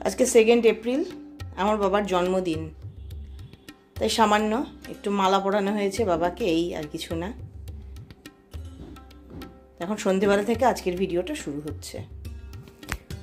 আজকে 2 এপ্রিল আমার বাবার জন্মদিন, তাই সামান্য একটু মালা পরানো হয়েছে বাবাকে, এই আর কিছু না। এখন সন্ধেবেলা থেকে আজকের ভিডিওটা শুরু হচ্ছে।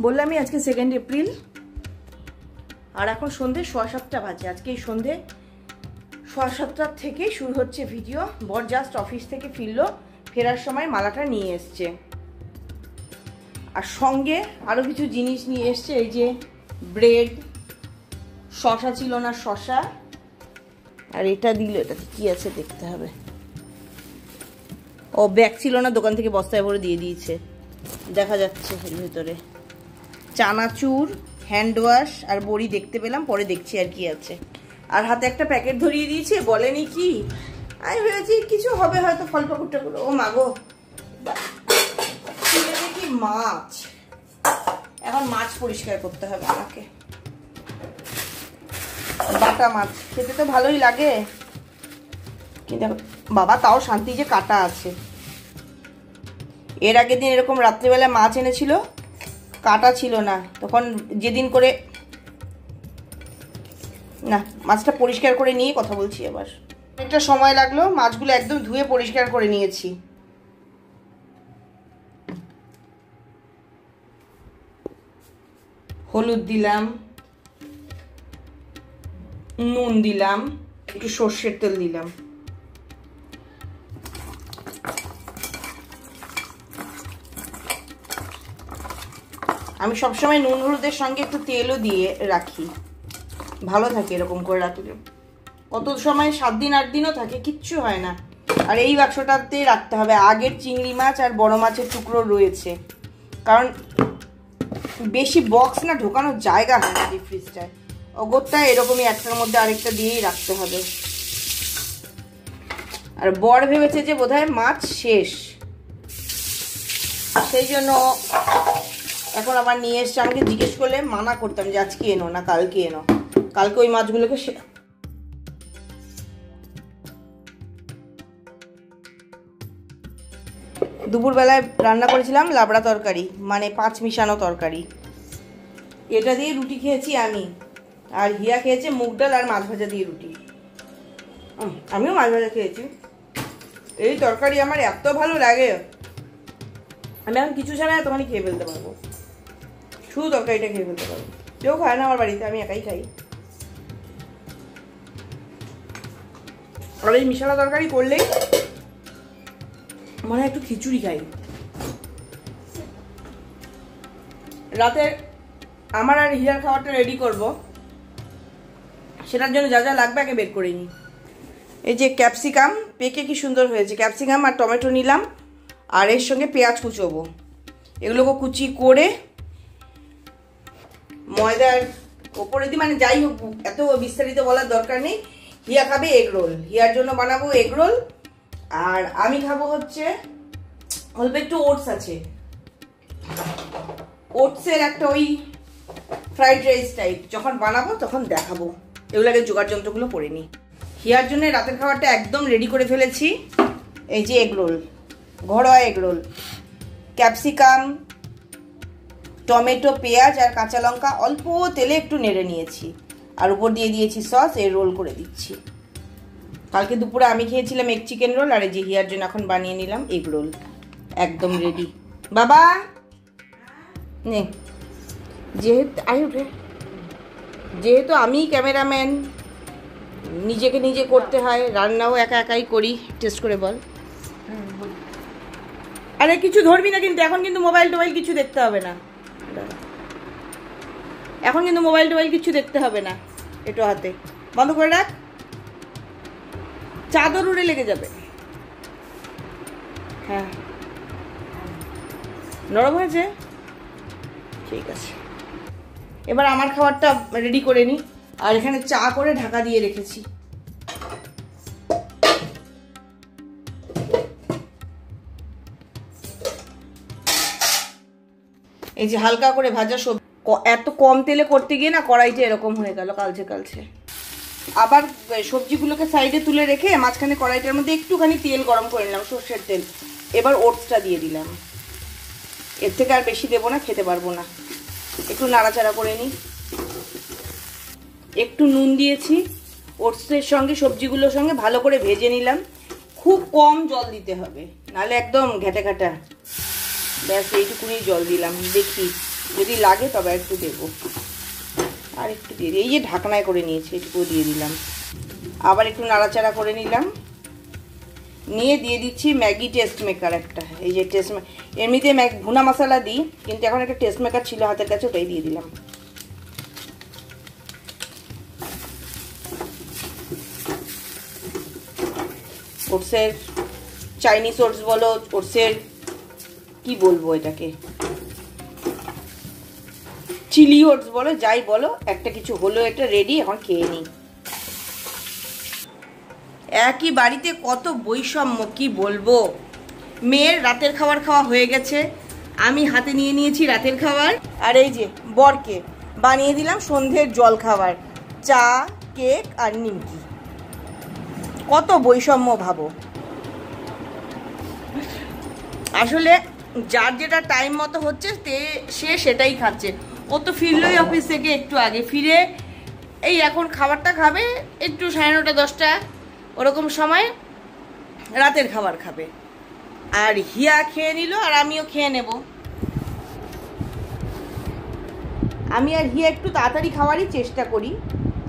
বললামই আজকে 2 এপ্রিল, আর এখন সন্ধে 7:15 বাজে। আজকে এই সন্ধে 7:15 থেকেই শুরু হচ্ছে ভিডিও। বর জাস্ট অফিস থেকে ফিরলো, ফেরার সময় মালাটা নিয়ে এসছে, আর সঙ্গে আরও কিছু জিনিস নিয়ে এসছে। এই যে ব্রেড, শশা ছিল না শশা, আর এটা দিল। এটাতে কি আছে দেখতে হবে। ও ব্যাগ ছিল না, দোকান থেকে বস্তায় ভরে দিয়ে দিয়েছে, দেখা যাচ্ছে এর ভিতরে। চানাচুর, হ্যান্ড ওয়াশ আর বড়ি দেখতে পেলাম, পরে দেখছি আর কি আছে। আর হাতে একটা প্যাকেট ধরিয়ে দিয়েছে, বলেনি কি। আমি ভেবেছি কিছু হবে হয়তো, ফল পাকুড়টা করে। ও মাগো, দেখি মাছ। এখন মাছ পরিষ্কার করতে হবে আমাকে। বাটা মাছ খেতে তো ভালোই লাগে, কিন্তু বাবা তাও শান্তি যে কাটা আছে। এর আগের দিন এরকম রাত্রিবেলা মাছ এনেছিল, কাটা ছিল না। তখন যেদিন করে না, মাছটা পরিষ্কার করে নিয়ে কথা বলছি। আবার একটা সময় লাগলো, মাছগুলো একদম ধুয়ে পরিষ্কার করে নিয়েছি। হলুদ দিলাম, নুন দিলাম, একটু সর্ষের তেল দিলাম। আমি সবসময় নুন হলুদের সঙ্গে একটু তেলও দিয়ে রাখি, ভালো থাকে এরকম করে রাখলে। কত সময় 7 দিন 8 দিনও থাকে, কিচ্ছু হয় না। আর এই বাক্সটাতে রাখতে হবে। আগের চিংড়ি মাছ আর বড় মাছের টুকরো রয়েছে, কারণ বেশি বক্স না ঢোকানোর জায়গা হয় না ডিপ ফ্রিজটায়। অগত্যা এরকমই একটার মধ্যে আরেকটা দিয়েই রাখতে হবে। আর বর ভেবেছে যে বোধহয় মাছ শেষ, সেই জন্য এখন আবার নিয়ে এসছে। আমাকে জিজ্ঞেস করলে মানা করতাম যে আজকে এনো না, কালকে এনো। কালকে ওই মাছগুলোকে দুপুরবেলায় রান্না করেছিলাম লাবড়া তরকারি, মানে 5 মিশানো তরকারি। এটা দিয়ে রুটি খেয়েছি আমি, আর হিয়া খেয়েছে মুগ ডাল আর মাছ ভাজা দিয়ে রুটি। আমিও মাছ ভাজা খেয়েছি। এই তরকারি আমার এত ভালো লাগে, আমি এখন কিছু ছাড়া এতখানি খেয়ে ফেলতে পারবো। শুধু তরকারিটা খেয়ে ফেলতে পারবো। কেউ খায় না আমার বাড়িতে, আমি একাই খাই। আর এই মিশালা তরকারি করলেই মনে হয় একটু খিচুড়ি খাই। রাতে আমার আর হিয়ার খাবারটা রেডি করব, সেটার জন্য যা যা লাগবে আগে বের করে নিই। এই যে ক্যাপসিকাম, পেকে কি সুন্দর হয়েছে। ক্যাপসিকাম আর টমেটো নিলাম, আর এর সঙ্গে পেঁয়াজ কুচোবো। এগুলোকে কুচি করে ময়দার ওপরে দিই, মানে যাই হোক, এত বিস্তারিত বলার দরকার নেই। হিয়া খাবে এগ রোল, হিয়ার জন্য বানাবো এগ রোল। আর আমি খাবো হচ্ছে অল্প একটু ওটস আছে, ওটসের একটা ওই ফ্রাইড রাইস টাইপ। যখন বানাবো তখন দেখাবো। এগুলো আগে জোগাড় যন্ত্রগুলো করে নিই। হিয়ার জন্য রাতের খাবারটা একদম রেডি করে ফেলেছি। এই যে এগ রোল, ঘরোয়া এগ রোল। ক্যাপসিকাম, টমেটো, পেঁয়াজ আর কাঁচা লঙ্কা অল্প তেলে একটু নেড়ে নিয়েছি, আর উপর দিয়ে দিয়েছি সস। এই রোল করে দিচ্ছি। কালকে দুপুরে আমি খেয়েছিলাম এগ চিকেন রোল, আর এই যে হিয়ার জন্য এখন বানিয়ে নিলাম এগ রোল। একদম রেডি। বাবা নে, যেহেতু আমি ক্যামেরাম্যান, নিজেকে নিজে করতে হয়, রান্নাও একা একাই করি। টেস্ট করে বল। আরে কিছু ধরবি না কিন্তু, এখন কিন্তু মোবাইল টোবাইল কিছু দেখতে হবে না। এখন কিন্তু মোবাইল টোবাইল কিছু দেখতে হবে না। একটু হাতে বন্ধ করে রাখ, চাদর উড়ে লেগে যাবে। হ্যাঁ, নরম হয়েছে, ঠিক আছে। এবার আমার খাবারটা রেডি করে নিই। আর এখানে চা করে ঢাকা দিয়ে রেখেছি। এই যে হালকা করে ভাজা সবজি, এত কম তেলে করতে গিয়ে না কড়াইটা এরকম হয়ে গেল কালচে কালচে। আবার সবজিগুলোকে সাইডে তুলে রেখে মাঝখানে কড়াইটার মধ্যে একটুখানি তেল গরম করে নিলাম, সর্ষের তেল। এবার ওটসটা দিয়ে দিলাম। এর থেকে আর বেশি দেবো না, খেতে পারবো না। একটু নাড়াচাড়া করে নিই। একটু নুন দিয়েছি, ওটসের সঙ্গে সবজিগুলোর সঙ্গে ভালো করে ভেজে নিলাম। খুব কম জল দিতে হবে, নাহলে একদম ঘেটে ঘাটা। ব্যাস এইটুকুনি জল দিলাম, দেখি যদি লাগে তবে একটু দেবো। আর একটু দিয়ে দিই, এই যে ঢাকনায় করে নিয়েছি এটুকু দিয়ে দিলাম। আবার একটু নাড়াচাড়া করে নিলাম, নিয়ে দিয়ে দিচ্ছি ম্যাগি টেস্ট মেকার একটা। এই যে টেস্ট, এমনিতে ভুনা মশলা দিই, কিন্তু এখন একটা টেস্ট মেকার ছিল হাতের কাছে, ওটাই দিয়ে দিলাম। ওটসের চাইনিজ ওটস বলো, ওটসের কি বলবো এটাকে, চিলি ওটস বলো, যাই বলো, একটা কিছু হলো, এটা রেডি। এখন খেয়ে নিই। একই বাড়িতে কত বৈষম্য কি বলবো। মেয়ের রাতের খাবার খাওয়া হয়ে গেছে, আমি হাতে নিয়ে নিয়েছি রাতের খাবার। আর এই যে বরকে বানিয়ে দিলাম সন্ধ্যের জল খাবার, চা, কেক আর নিমকি। কত বৈষম্য ভাবো। আসলে যার যেটা টাইম মতো হচ্ছে সে সেটাই খাচ্ছে। ও তো ফিরলোই অফিস থেকে একটু আগে, ফিরে এই এখন খাবারটা খাবে একটু 9:30 10টা ওরকম সময় রাতের খাবার খাবে। আর হিয়া খেয়ে নিল, আর আমিও খেয়ে নেব। আমি আর হিয়া একটু তাড়াতাড়ি খাওয়ারই চেষ্টা করি,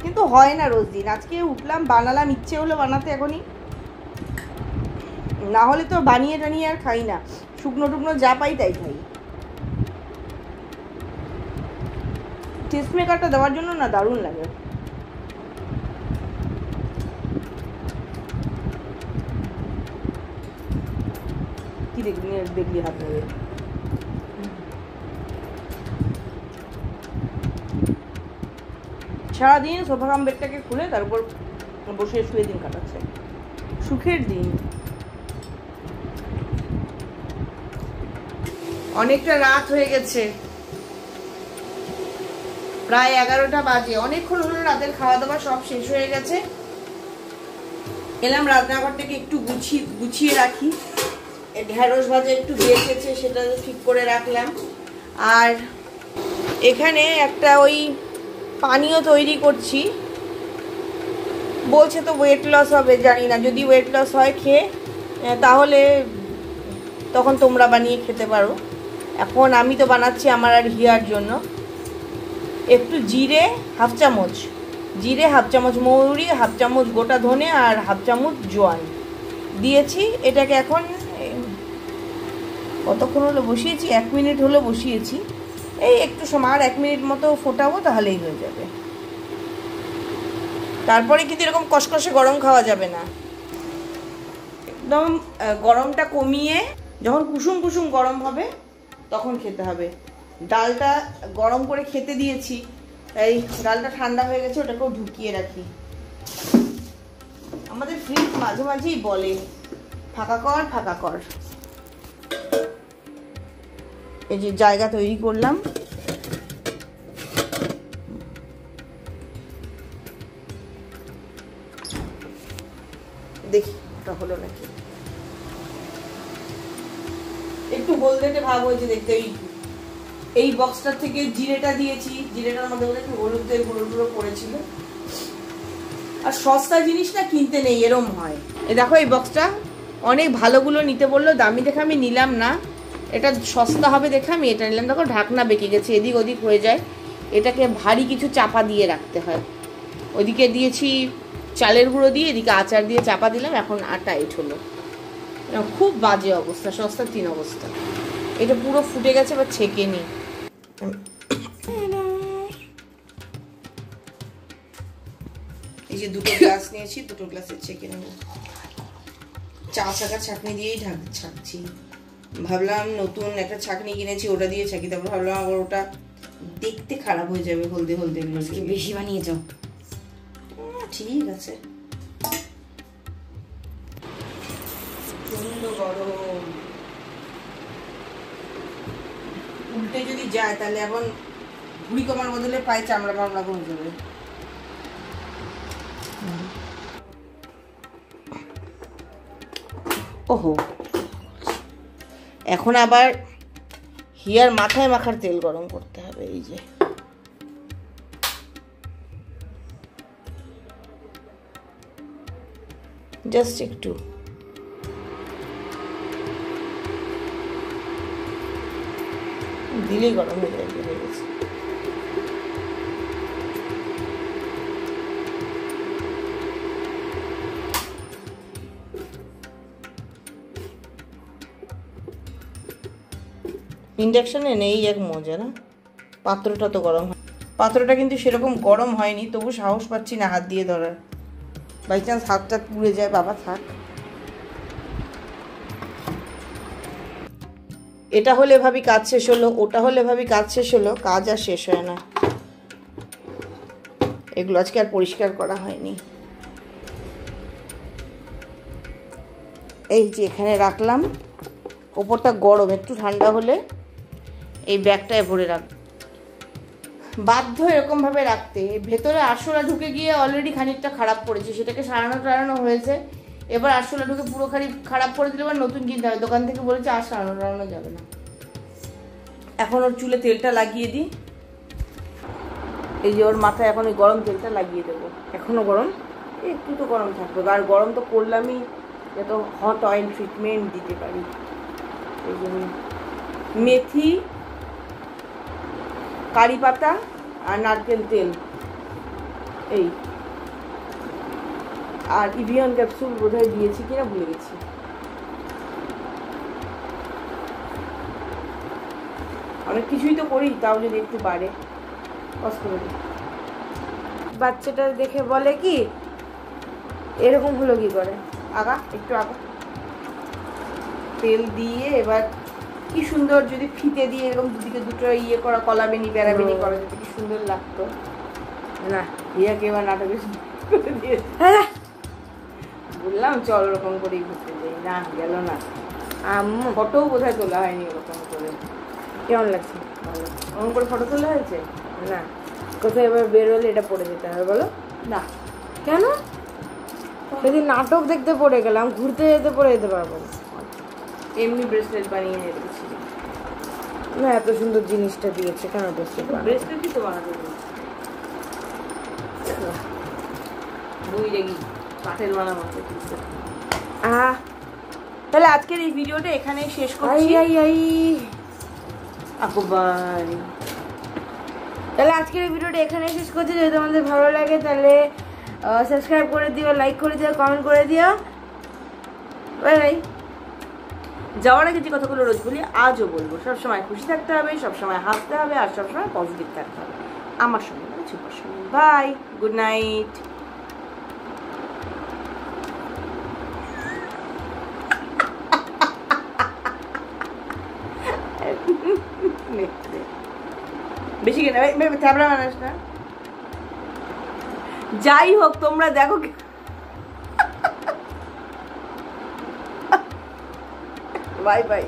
কিন্তু হয় না রোজ দিন। আজকে উঠলাম, বানালাম, ইচ্ছে হলো বানাতে এখনই, না হলে তো বানিয়ে টানিয়ে আর খাই না, শুকনো টুকনো যা পাই তাই খাই। টেস্ট মেকারটা দেওয়ার জন্য না দারুণ লাগে। কি দেখলি হাত নেবে। সারাদিন সোফা কাম বেডটাকে খুলে তারপর বসে শুয়ে দিন কাটাচ্ছে, সুখের দিন। অনেকটা রাত হয়ে গেছে, প্রায় 11টা বাজে। অনেকক্ষণ হলো রাতের খাওয়া দাওয়া সব শেষ হয়ে গেছে। এলাম রান্নাঘরটাকে একটু গুছিয়ে রাখি। ঢেঁড়স ভাজা একটু বেঁচেছে, সেটা ঠিক করে রাখলাম। আর এখানে একটা ওই পানীয় তৈরি করছি, বলছে তো ওয়েট লস হবে, জানি না। যদি ওয়েট লস হয় খেয়ে, তাহলে তখন তোমরা বানিয়ে খেতে পারো। এখন আমি তো বানাচ্ছি আমার আর হিয়ার জন্য। একটু জিরে হাফ চামচ, হাফ চামচ মৌরি, হাফ চামচ গোটা ধনে আর হাফ চামচ জোয়ান দিয়েছি। এটাকে এখন কতক্ষণ হলো বসিয়েছি, 1 মিনিট হলো বসিয়েছি। এই একটু সময়, আর 1 মিনিট মতো ফোটাবো, তাহলেই হয়ে যাবে। তারপরে কিন্তু এরকম কষকষে গরম খাওয়া যাবে না, একদম গরমটা কমিয়ে যখন কুসুম কুসুম গরম হবে তখন খেতে হবে। ডালটা গরম করে খেতে দিয়েছি, তাই ডালটা ঠান্ডা হয়ে গেছে, ওটাকেও ঢুকিয়ে রাখি। আমাদের ফ্রিজ মাঝে মাঝেই বলে ফাঁকা কর ফাঁকা কর। এই যে জায়গা তৈরি করলাম, দেখি ওটা হলো নাকি। একটু হলদেটে ভাব হয়েছে দেখতে। এই বক্সটার থেকে জিরেটা দিয়েছি, জিরেটার মধ্যে একটু হলুদের গুঁড়ো টুড়ো পড়েছিল। আর সস্তা জিনিস না কিনতে নেই, এরম হয়। এই দেখো এই বক্সটা অনেক ভালোগুলো নিতে বললো, দামি দেখে আমি নিলাম না। এটা সস্তা হবে দেখে আমি এটা নিলাম। দেখো ঢাকনা বেঁকে গেছে, এদিক ওদিক হয়ে যায়। এটাকে ভারী কিছু চাপা দিয়ে রাখতে হয়। ওদিকে দিয়েছি চালের গুঁড়ো দিয়ে, এদিকে আচার দিয়ে চাপা দিলাম, এখন আর টাইট হলো। খুব বাজে অবস্থা, সস্তা 3 অবস্থা। এটা পুরো ফুটে গেছে, বা ছেঁকে নি। এই যে 2টো গ্লাস নিয়েছি, 2টো গ্লাসে ছেঁকে নেব। চা ছাঁকা ছাঁকনি দিয়েই ছাঁকছি। ভাবলাম নতুন একটা ছাঁকনি কিনেছি, ওটা দিয়ে ছাঁকি। তারপর ভাবলাম আবার ওটা দেখতে খারাপ হয়ে যাবে, হলদে হলদে। বেশি বানিয়েছ, ঠিক আছে। গরম উল্টে যদি যায় তাহলে এখন ভুড়ি কমার বদলে পায়ে চামড়া মামড়া করে যাবে। ওহো, এখন আবার হিয়ার মাথায় মাখার তেল গরম করতে হবে। এই যে জাস্ট একটু। দিলেই গরম হয়ে যায়, হয়ে গেছে। ইন্ডাকশানে নেই এক মজা না। পাত্রটা তো গরম হয়, পাত্রটা কিন্তু সেরকম গরম হয়নি, তবু সাহস পাচ্ছি না হাত দিয়ে ধরার। বাই চান্স হাতটা পুড়ে যায়, বাবা থাক। এটা হলে ভাবি কাজ শেষ হলো, ওটা হলে ভাবি কাজ শেষ হলো, কাজ আর শেষ হয় না। এগুলো আজকে আর পরিষ্কার করা হয়নি। এই যে এখানে রাখলাম, ওপরটা গরম, একটু ঠান্ডা হলে এই ব্যাগটায় ভরে রাখ। বাধ্য এরকমভাবে রাখতে। ভেতরে আরশোলা ঢুকে গিয়ে অলরেডি খানিকটা খারাপ পড়েছে, সেটাকে সারানো হয়েছে। এবার আরশোলা ঢুকে পুরো খারাপ করে দিলে এবার নতুন কিনতে হবে। দোকান থেকে বলেছে আর সারানো যাবে না। এখন ওর চুলে তেলটা লাগিয়ে দিই। এই যে ওর মাথায় এখন ওই গরম তেলটা লাগিয়ে দেবো। এখনো গরম, একটু তো গরম থাকবে, আর গরম তো করলামই, যাতে হট অয়েল ট্রিটমেন্ট দিতে পারি। এই জন্য মেথি, কারি পাতা আর নারকেল তেল, এই আর ইভিয়ন ক্যাপসুল বোধহয় দিয়েছি কিনা ভুলে গেছি। অনেক কিছুই তো করি, তাও যদি একটু বাড়ে কষ্ট করি। বাচ্চাটা দেখে বলে কি এরকম হলো কি করে, আগা একটু আগা তেল দিয়ে। এবার কি সুন্দর যদি ফিতে দিয়ে এরকম দুদিকে দুটো ইয়ে করা, কলাবেনি বেড়াবেনি করা যেত, কি সুন্দর লাগতো না। রিয়াকে এবার নাটকে বললাম চল ওরকম করেই ঘুরতে যাই, না গেল না। ফটোও বোধহয় তোলা হয়নি ওরকম করে। কেমন লাগছে? ভালো। ওরকম করে ফটো তোলা হয়েছে না? কোথায় এবার বেরোলে এটা পড়ে যেতে হবে বলো না? কেন? সেদিন নাটক দেখতে পড়ে গেলাম, ঘুরতে যেতে পড়ে যেতে পারবো না। এমনি ব্রেসলেট বানিয়ে রেখেছি না, এত সুন্দর জিনিসটা দিয়েছে, কেন ব্রেসলেটই তো বানাতে কাঠের বানাবো। তাহলে আজকের এই ভিডিওটা এখানেই শেষ করছি। তাহলে আজকের এই ভিডিওটা এখানেই শেষ করছি। যদি তোমাদের ভালো লাগে তাহলে সাবস্ক্রাইব করে দিও, লাইক করে দিও, কমেন্ট করে দিও। Bye bye. যাওয়ার আগে যে কথাগুলো রোজ বলি আজও বলবো, সবসময় খুশি থাকতে হবে, সবসময় হাসতে হবে, আর সবসময় পজিটিভ থাকতে হবে। আমার সঙ্গে সুপার সঙ্গে। Bye, good night. বেশি কেন থ্যাবড়া মানুষ না। যাই হোক তোমরা দেখো। Bye by.